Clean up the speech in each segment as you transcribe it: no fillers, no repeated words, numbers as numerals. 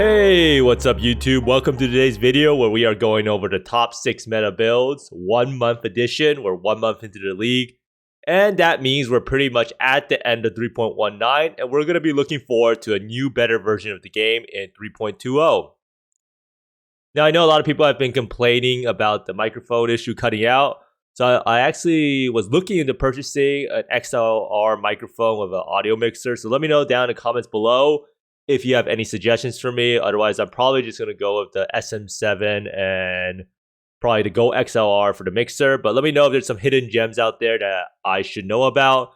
Hey, what's up YouTube? Welcome to today's video where we are going over the top 6 meta builds, 1 month edition. We're 1 month into the league. And that means we're pretty much at the end of 3.19 and we're going to be looking forward to a new, better version of the game in 3.20. Now, I know a lot of people have been complaining about the microphone issue cutting out. So I actually was looking into purchasing an XLR microphone with an audio mixer. So let me know down in the comments below if you have any suggestions for me. Otherwise, I'm probably just going to go with the SM7 and probably the Go XLR for the mixer. But let me know if there's some hidden gems out there that I should know about.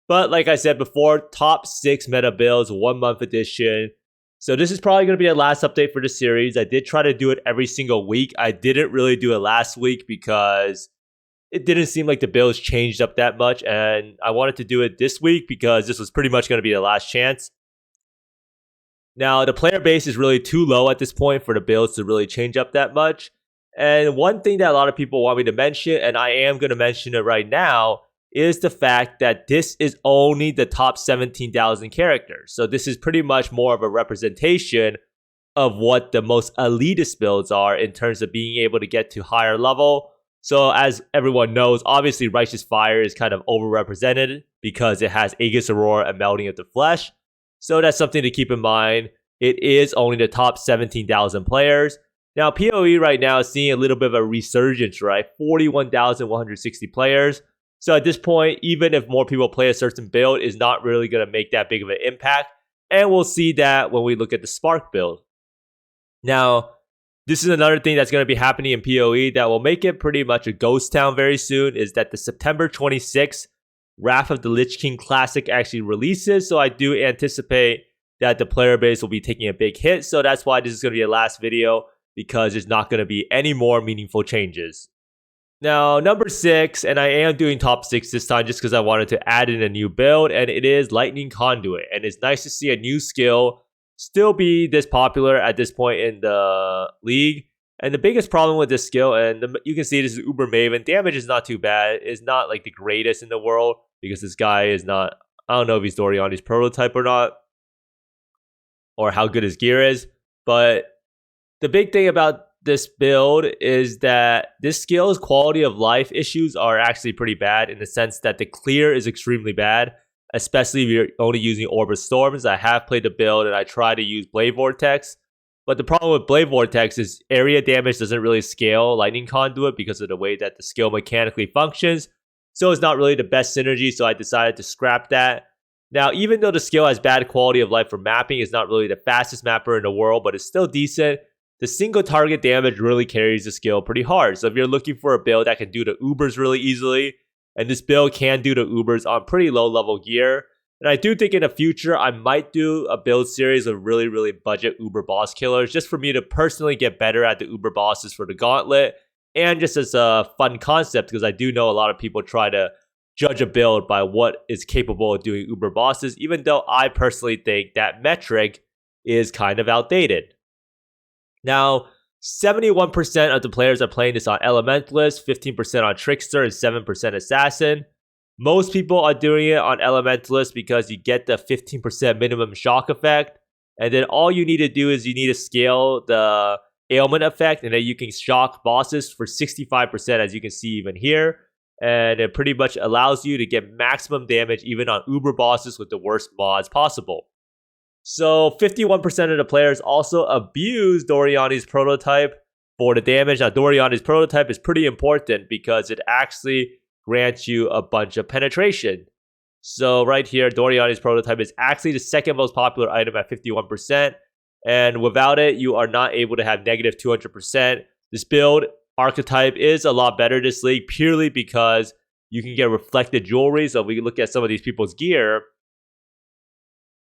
But like I said before, top 6 meta builds, 1 month edition. So this is probably going to be the last update for the series. I did try to do it every single week. I didn't really do it last week because it didn't seem like the builds changed up that much. And I wanted to do it this week because this was pretty much going to be the last chance. Now, the player base is really too low at this point for the builds to really change up that much. And one thing that a lot of people want me to mention, and I am going to mention it right now, is the fact that this is only the top 17,000 characters. So this is pretty much more of a representation of what the most elitist builds are in terms of being able to get to higher level. So as everyone knows, obviously Righteous Fire is kind of overrepresented because it has Aegis Aurora and Melting of the Flesh. So that's something to keep in mind. It is only the top 17,000 players. Now, PoE right now is seeing a little bit of a resurgence, right? 41,160 players. So at this point, even if more people play a certain build, is not really going to make that big of an impact. And we'll see that when we look at the Spark build. Now, this is another thing that's going to be happening in PoE that will make it pretty much a ghost town very soon, is that the September 26th Wrath of the Lich King Classic actually releases. So I do anticipate that the player base will be taking a big hit. So that's why this is going to be the last video, because there's not going to be any more meaningful changes. Now, number 6, and I am doing top 6 this time just because I wanted to add in a new build, and it is Lightning Conduit. And it's nice to see a new skill still be this popular at this point in the league. And the biggest problem with this skill, and you can see this is Uber Maven, damage is not too bad. It's not like the greatest in the world because this guy is not, I don't know if he's Doriani's prototype or not, or how good his gear is. But the big thing about this build is that this skill's quality of life issues are actually pretty bad, in the sense that the clear is extremely bad, especially if you're only using Orb of Storms. I have played the build and I try to use Blade Vortex. But the problem with Blade Vortex is area damage doesn't really scale Lightning Conduit because of the way that the skill mechanically functions. So it's not really the best synergy, so I decided to scrap that. Now, even though the skill has bad quality of life for mapping, it's not really the fastest mapper in the world, but it's still decent. The single target damage really carries the skill pretty hard. So if you're looking for a build that can do the Ubers really easily, and this build can do the Ubers on pretty low level gear, and I do think in the future, I might do a build series of really, really budget Uber boss killers, just for me to personally get better at the Uber bosses for the Gauntlet, and just as a fun concept, because I do know a lot of people try to judge a build by what is capable of doing Uber bosses, even though I personally think that metric is kind of outdated. Now, 71% of the players are playing this on Elementalist, 15% on Trickster, and 7% Assassin. Most people are doing it on Elementalist because you get the 15% minimum shock effect. And then all you need to do is you need to scale the ailment effect, and then you can shock bosses for 65%, as you can see even here. And it pretty much allows you to get maximum damage even on Uber bosses with the worst mods possible. So 51% of the players also abuse Doriani's prototype for the damage. Now, Doriani's prototype is pretty important because it actually grants you a bunch of penetration. So right here, Doriani's prototype is actually the second most popular item at 51%. And without it, you are not able to have negative 200%. This build archetype is a lot better this league, purely because you can get reflected jewelry. So if we look at some of these people's gear,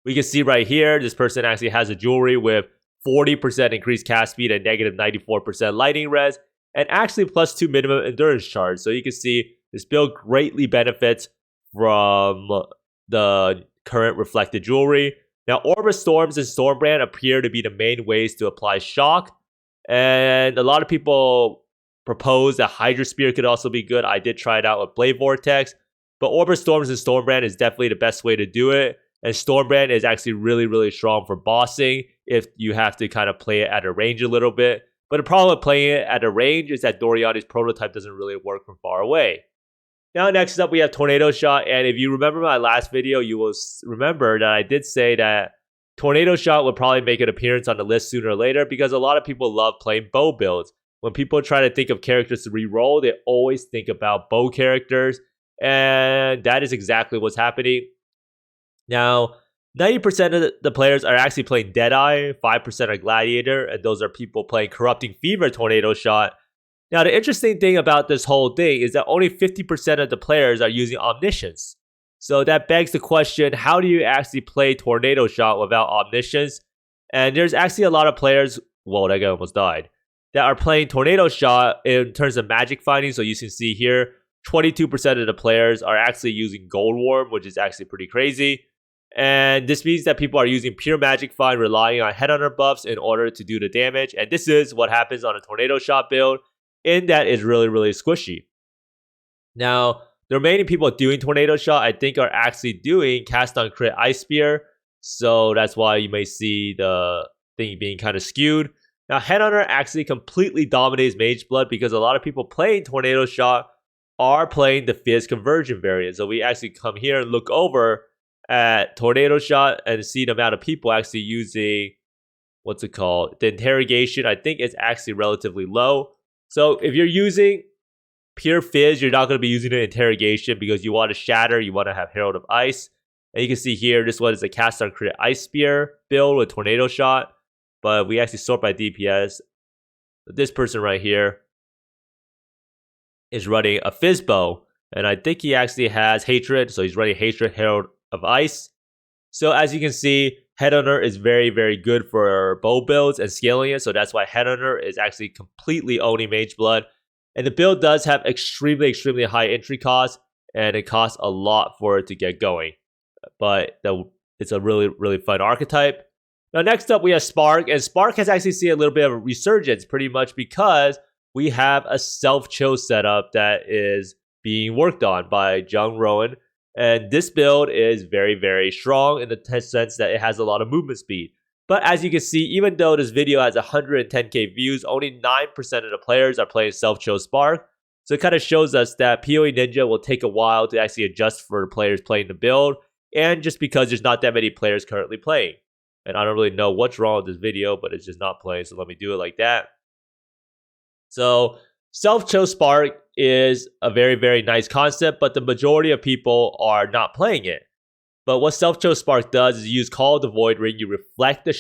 we can see right here, this person actually has a jewelry with 40% increased cast speed and negative 94% lightning res, and actually plus 2 minimum endurance charge. So you can see this build greatly benefits from the current reflected jewelry. Now, Orb of Storms and Stormbrand appear to be the main ways to apply shock. And a lot of people propose that Hydra Spear could also be good. I did try it out with Blade Vortex. But Orb of Storms and Stormbrand is definitely the best way to do it. And Stormbrand is actually really, really strong for bossing. if you have to kind of play it at a range a little bit. But the problem with playing it at a range is that Doriani's prototype doesn't really work from far away. Now, next up, we have Tornado Shot. And if you remember my last video, you will remember that I did say that Tornado Shot would probably make an appearance on the list sooner or later because a lot of people love playing bow builds. When people try to think of characters to reroll, they always think about bow characters. And that is exactly what's happening. Now, 90% of the players are actually playing Deadeye, 5% are Gladiator, and those are people playing Corrupting Fever Tornado Shot. Now, the interesting thing about this whole thing is that only 50% of the players are using Omniscience. So that begs the question, how do you actually play Tornado Shot without Omniscience? And there's actually a lot of players, whoa, that guy almost died, that are playing Tornado Shot in terms of magic finding. So you can see here, 22% of the players are actually using Gold Worm, which is actually pretty crazy. And this means that people are using pure magic find, relying on headhunter buffs in order to do the damage. And this is what happens on a Tornado Shot build, and that is really, really squishy. Now, the remaining people doing Tornado Shot, I think, are actually doing Cast on Crit Ice Spear. So that's why you may see the thing being kind of skewed. Now, Headhunter actually completely dominates Mage Blood because a lot of people playing Tornado Shot are playing the Fizz Conversion variant. So we actually come here and look over at Tornado Shot and see the amount of people actually using, what's it called? The Interrogation, I think, is actually relatively low. So if you're using pure Fizz, you're not going to be using the Interrogation because you want to Shatter, you want to have Herald of Ice. And you can see here, this one is a Cast on Crit Ice Spear build with Tornado Shot. But we actually sort by DPS. This person right here is running a Fizz Bow. And I think he actually has Hatred. So he's running Hatred, Herald of Ice. So as you can see, Headhunter is very, very good for bow builds and scaling it. So that's why Headhunter is actually completely owning Mage Blood. And the build does have extremely, extremely high entry cost. And it costs a lot for it to get going. But it's a really, really fun archetype. Now, next up, we have Spark. And Spark has actually seen a little bit of a resurgence pretty much because we have a self-chill setup that is being worked on by Jung Rowan. And this build is very, very strong in the sense that it has a lot of movement speed. But as you can see, even though this video has 110k views, only 9% of the players are playing self-chill Spark. So it kind of shows us that Poe.Ninja will take a while to actually adjust for the players playing the build. And just because there's not that many players currently playing. And I don't really know what's wrong with this video, but it's just not playing. So let me do it like that. So self-chill Spark is a very, very nice concept, but the majority of people are not playing it. But what self-chill Spark does is you use Call of the Void Ring. You reflect the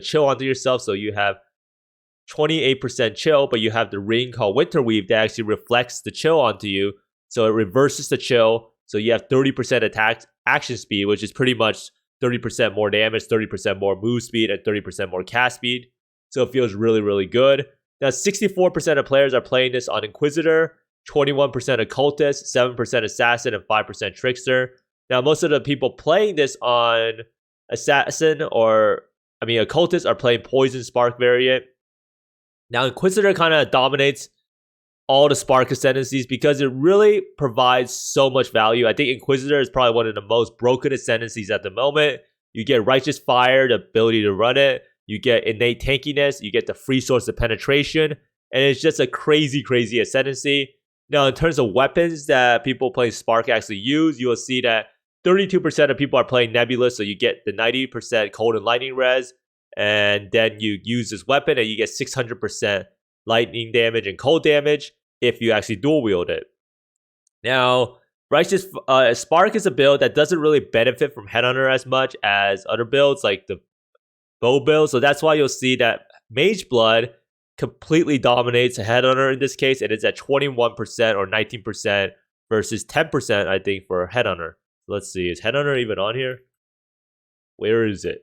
chill onto yourself. So you have 28% chill, but you have the ring called Winter Weave that actually reflects the chill onto you. So it reverses the chill. So you have 30% attack action speed, which is pretty much 30% more damage, 30% more move speed, and 30% more cast speed. So it feels really, really good. Now, 64% of players are playing this on Inquisitor, 21% Occultist, 7% Assassin, and 5% Trickster. Now, most of the people playing this on Assassin Occultist are playing Poison Spark variant. Now, Inquisitor kind of dominates all the Spark ascendancies because it really provides so much value. I think Inquisitor is probably one of the most broken ascendancies at the moment. You get Righteous Fire, the ability to run it. You get innate tankiness. You get the free source of penetration. And it's just a crazy, crazy ascendancy. Now, in terms of weapons that people playing Spark actually use, you will see that 32% of people are playing Nebulous. So you get the 90% cold and lightning res. And then you use this weapon and you get 600% lightning damage and cold damage if you actually dual wield it. Now, Righteous Spark is a build that doesn't really benefit from Headhunter as much as other builds like the bow build. So that's why you'll see that Mage Blood completely dominates Headhunter in this case. And it's at 21% or 19% versus 10%, I think, for Headhunter. So let's see. Is Headhunter even on here? Where is it?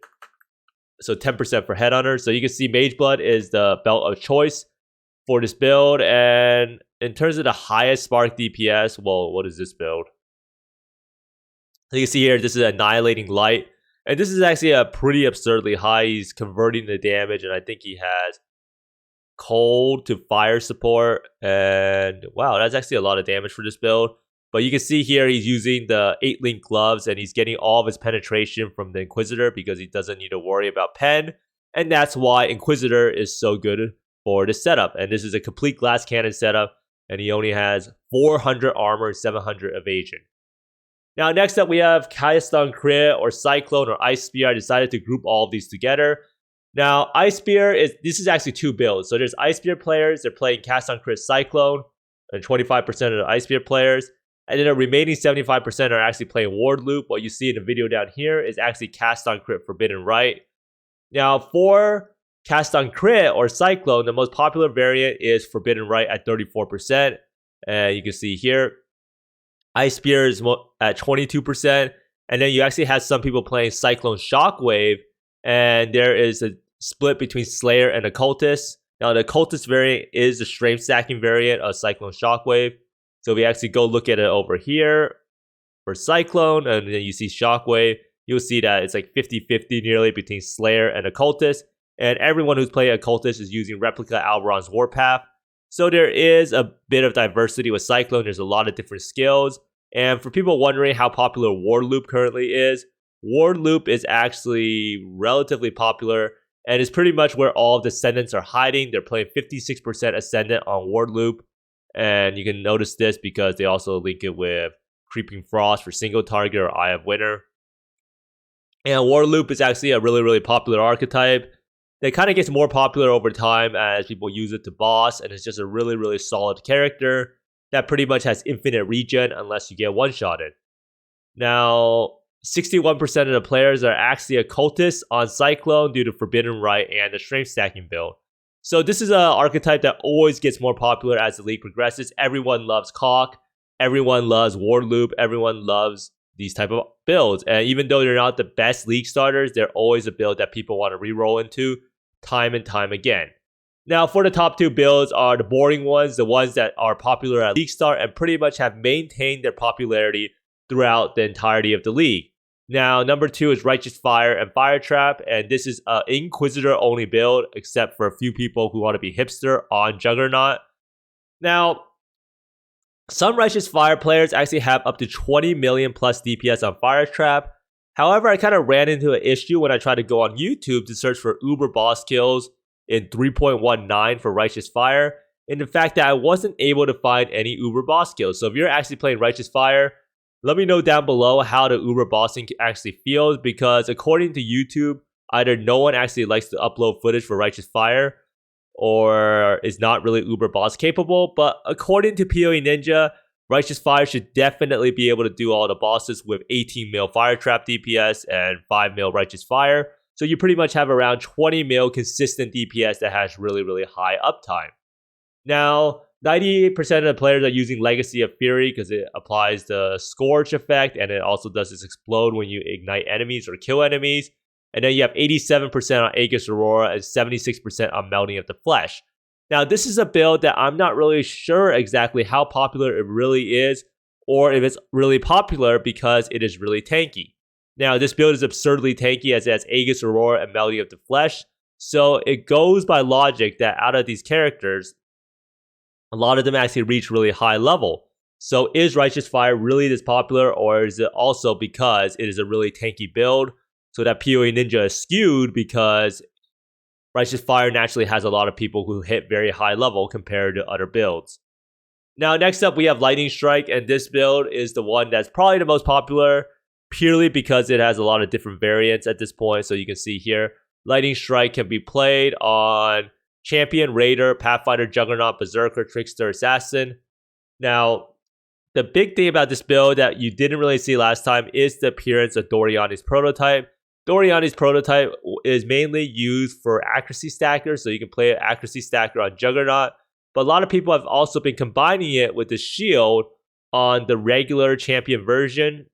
So 10% for Headhunter. So you can see Mage Blood is the belt of choice for this build. And in terms of the highest Spark DPS, well, what is this build? So you can see here, this is Annihilating Light. And this is actually a pretty absurdly high. He's converting the damage, and I think he has cold to fire support. And wow, that's actually a lot of damage for this build. But you can see here, he's using the 8-link gloves, and he's getting all of his penetration from the Inquisitor because he doesn't need to worry about pen. And that's why Inquisitor is so good for this setup. And this is a complete glass cannon setup, and he only has 400 armor, 700 evasion. Now, next up, we have Cast on Crit or Cyclone or Ice Spear. I decided to group all of these together. Now, Ice Spear this is actually two builds. So there's Ice Spear players, they're playing Cast on Crit Cyclone, and 25% of the Ice Spear players. And then the remaining 75% are actually playing Ward Loop. What you see in the video down here is actually Cast on Crit Forbidden Right. Now, for Cast on Crit or Cyclone, the most popular variant is Forbidden Right at 34%. And you can see here, Ice Spear is at 22%. And then you actually have some people playing Cyclone Shockwave. And there is a split between Slayer and Occultist. Now, the Occultist variant is the strength stacking variant of Cyclone Shockwave. So if we actually go look at it over here for Cyclone, and then you see Shockwave, you'll see that it's like 50-50 nearly between Slayer and Occultist. And everyone who's playing Occultist is using Replica Alberon's Warpath. So there is a bit of diversity with Cyclone. There's a lot of different skills. And for people wondering how popular Ward Loop currently is, Ward Loop is actually relatively popular and is pretty much where all of the Ascendants are hiding. They're playing 56% Ascendant on Ward Loop. And you can notice this because they also link it with Creeping Frost for single target or Eye of Winter. And Ward Loop is actually a really, really popular archetype. It kind of gets more popular over time as people use it to boss, and it's just a really, really solid character that pretty much has infinite regen unless you get one-shotted. Now, 61% of the players are actually Occultists on Cyclone due to Forbidden Right and the Strength Stacking build. So this is an archetype that always gets more popular as the league progresses. Everyone loves Caulk, everyone loves Ward Loop, everyone loves these type of builds. And even though they're not the best league starters, they're always a build that people want to reroll into time and time again. Now, for the top two builds are the boring ones, the ones that are popular at league start and pretty much have maintained their popularity throughout the entirety of the league. Now, number two is Righteous Fire and Fire Trap, and this is an Inquisitor only build, except for a few people who want to be hipster on Juggernaut. Now, some Righteous Fire players actually have up to 20 million plus DPS on Fire Trap. However, I kind of ran into an issue when I tried to go on YouTube to search for Uber boss kills in 3.19 for Righteous Fire, and the fact that I wasn't able to find any Uber boss kills. So if you're actually playing Righteous Fire, let me know down below how the Uber bossing actually feels, because according to YouTube, either no one actually likes to upload footage for Righteous Fire or is not really Uber boss capable. But according to Poe.Ninja, Righteous Fire should definitely be able to do all the bosses with 18 mil Fire Trap DPS and 5 mil Righteous Fire. So you pretty much have around 20 mil consistent DPS that has really, really high uptime. Now, 98% of the players are using Legacy of Fury because it applies the Scorch effect, and it also does this explode when you ignite enemies or kill enemies. And then you have 87% on Aegis Aurora and 76% on Melting of the Flesh. Now, this is a build that I'm not really sure exactly how popular it really is, or if it's really popular because it is really tanky. Now, this build is absurdly tanky as it has Aegis Aurora and Melting of the Flesh. So it goes by logic that out of these characters, a lot of them actually reach really high level. So is Righteous Fire really this popular, or is it also because it is a really tanky build so that Poe.Ninja is skewed because Righteous Fire naturally has a lot of people who hit very high level compared to other builds. Now, next up we have Lightning Strike, and this build is the one that's probably the most popular purely because it has a lot of different variants at this point. So you can see here, Lightning Strike can be played on Champion, Raider, Pathfinder, Juggernaut, Berserker, Trickster, Assassin. Now, the big thing about this build that you didn't really see last time is the appearance of Doriani's Prototype. Doriani's Prototype is mainly used for accuracy stackers, so you can play an accuracy stacker on Juggernaut. But a lot of people have also been combining it with the shield on the regular Champion version.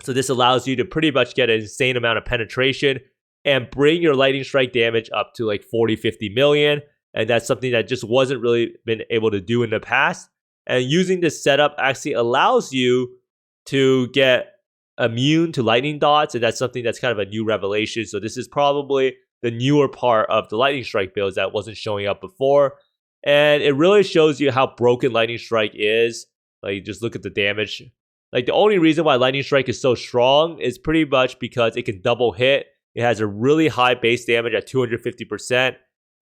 So this allows you to pretty much get an insane amount of penetration and bring your Lightning Strike damage up to like 40-50 million. And that's something that just wasn't really been able to do in the past. And using this setup actually allows you to get immune to lightning dots, and that's something that's kind of a new revelation. So this is probably the newer part of the Lightning Strike builds that wasn't showing up before. And it really shows you how broken Lightning Strike is. Like, just look at the damage. Like, the only reason why Lightning Strike is so strong is pretty much because it can double hit It has a really high base damage at 250%.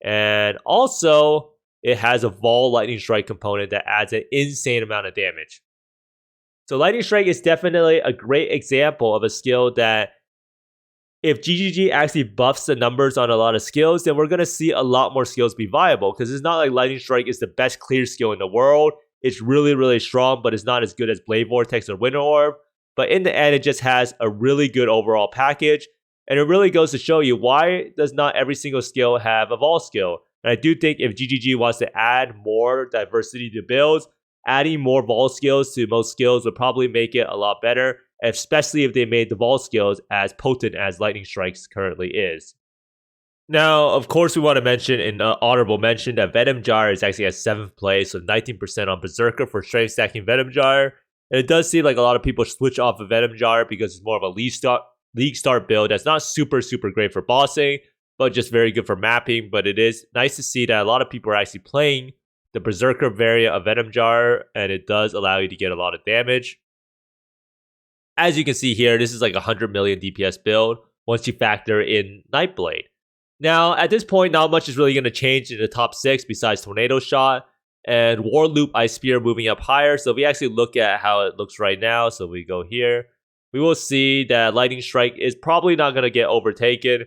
And also, it has a Vol Lightning Strike component that adds an insane amount of damage. So Lightning Strike is definitely a great example of a skill that if GGG actually buffs the numbers on a lot of skills, then we're going to see a lot more skills be viable, because it's not like Lightning Strike is the best clear skill in the world. It's really, really strong, but it's not as good as Blade Vortex or Winter Orb. But in the end, it just has a really good overall package. And it really goes to show you, why does not every single skill have a Vol skill? And I do think if GGG wants to add more diversity to builds, adding more Vol skills to most skills would probably make it a lot better, especially if they made the Vol skills as potent as Lightning Strikes currently is. Now, of course, we want to mention in honorable mention that Venom Jar is actually at 7th place, so 19% on Berserker for strength stacking Venom Jar. And it does seem like a lot of people switch off of Venom Jar because it's more of a league start build that's not super great for bossing, but just very good for mapping. But it is nice to see that a lot of people are actually playing the Berserker variant of Venom Jar, and it does allow you to get a lot of damage. As you can see here, this is like 100 million DPS build once you factor in Nightblade. Now, at this point, not much is really going to change in the top 6 besides Tornado Shot and War Loop Ice Spear moving up higher. So if we actually look at how it looks right now, so we go here, we will see that Lightning Strike is probably not going to get overtaken.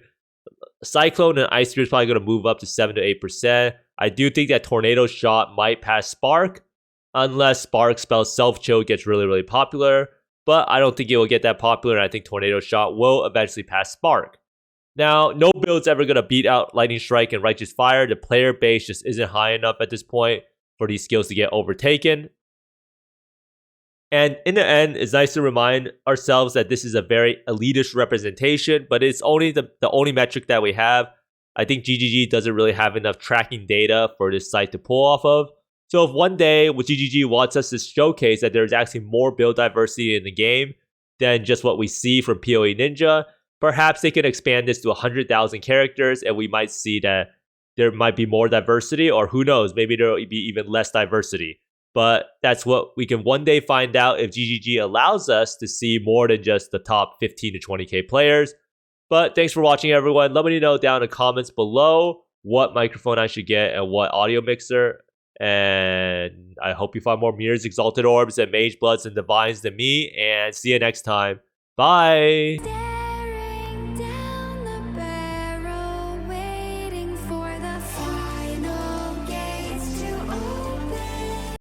Cyclone and Ice Spear is probably going to move up to 7 to 8%. I do think that Tornado Shot might pass Spark, unless Spark spells Self-Chill gets really, really popular. But I don't think it will get that popular, and I think Tornado Shot will eventually pass Spark. Now, no build's ever going to beat out Lightning Strike and Righteous Fire. The player base just isn't high enough at this point for these skills to get overtaken. And in the end, it's nice to remind ourselves that this is a very elitist representation, but it's only the only metric that we have. I think GGG doesn't really have enough tracking data for this site to pull off of. So if one day GGG wants us to showcase that there's actually more build diversity in the game than just what we see from Poe.Ninja, perhaps they can expand this to 100,000 characters, and we might see that there might be more diversity, or who knows, maybe there will be even less diversity. But that's what we can one day find out if GGG allows us to see more than just the top 15 to 20k players. But thanks for watching, everyone. Let me know down in the comments below what microphone I should get and what audio mixer. And I hope you find more Mirrors, Exalted Orbs, and Mage Bloods and Divines than me. And see you next time. Bye!